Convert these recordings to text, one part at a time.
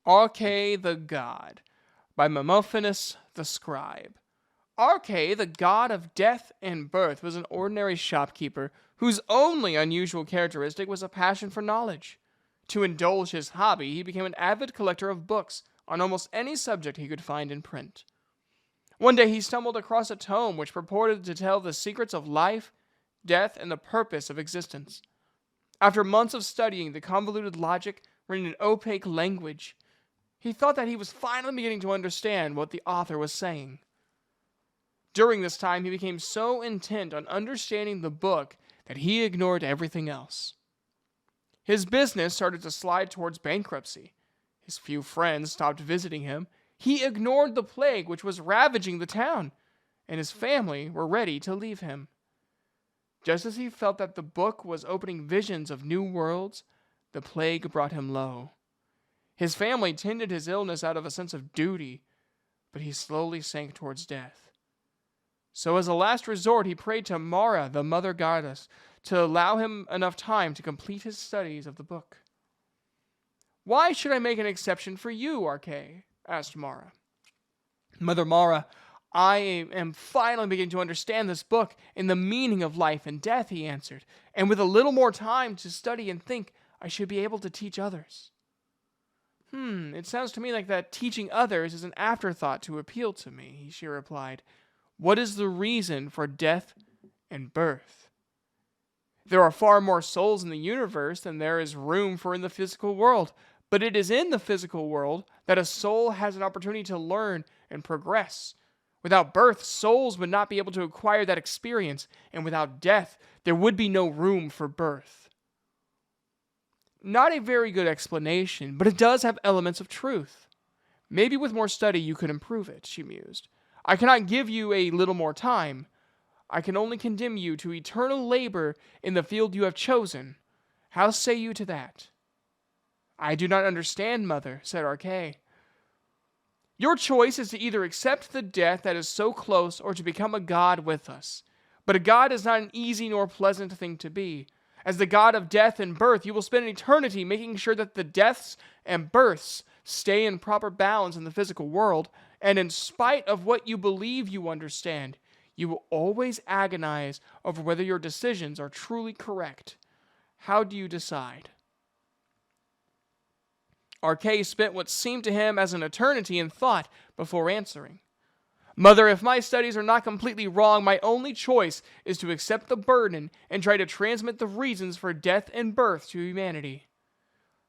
Arkay the God by Memophanes the Scribe. Arkay, the god of death and birth, was an ordinary shopkeeper whose only unusual characteristic was a passion for knowledge. To indulge his hobby, he became an avid collector of books on almost any subject he could find in print. One day he stumbled across a tome which purported to tell the secrets of life, death, and the purpose of existence. After months of studying the convoluted logic written in opaque language, he thought that he was finally beginning to understand what the author was saying. During this time, he became so intent on understanding the book that he ignored everything else. His business started to slide towards bankruptcy. His few friends stopped visiting him. He ignored the plague which was ravaging the town, and his family were ready to leave him. Just as he felt that the book was opening visions of new worlds, the plague brought him low. His family tended his illness out of a sense of duty, but he slowly sank towards death. So as a last resort, he prayed to Mara, the mother goddess, to allow him enough time to complete his studies of the book. "Why should I make an exception for you, Arkay?" asked Mara. "Mother Mara, I am finally beginning to understand this book and the meaning of life and death," he answered. "And with a little more time to study and think, I should be able to teach others." It sounds to me like that teaching others is an afterthought to appeal to me," she replied. "What is the reason for death and birth?" "There are far more souls in the universe than there is room for in the physical world, but it is in the physical world that a soul has an opportunity to learn and progress. Without birth, souls would not be able to acquire that experience, and without death, there would be no room for birth." Not a very good explanation, but it does have elements of truth. "Maybe with more study you could improve it," she mused. "I cannot give you a little more time. I can only condemn you to eternal labor in the field you have chosen. How say you to that?" "I do not understand, mother," said Arkay. "Your choice is to either accept the death that is so close or to become a god with us. But a god is not an easy nor pleasant thing to be. As the god of death and birth, you will spend an eternity making sure that the deaths and births stay in proper balance in the physical world, and in spite of what you believe you understand, you will always agonize over whether your decisions are truly correct. How do you decide?" Arkay spent what seemed to him as an eternity in thought before answering. "Mother, if my studies are not completely wrong, my only choice is to accept the burden and try to transmit the reasons for death and birth to humanity."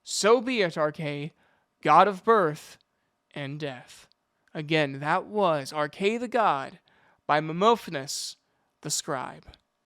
"So be it, Arkay, god of birth and death." Again, that was Arkay the God by Memophanes the Scribe.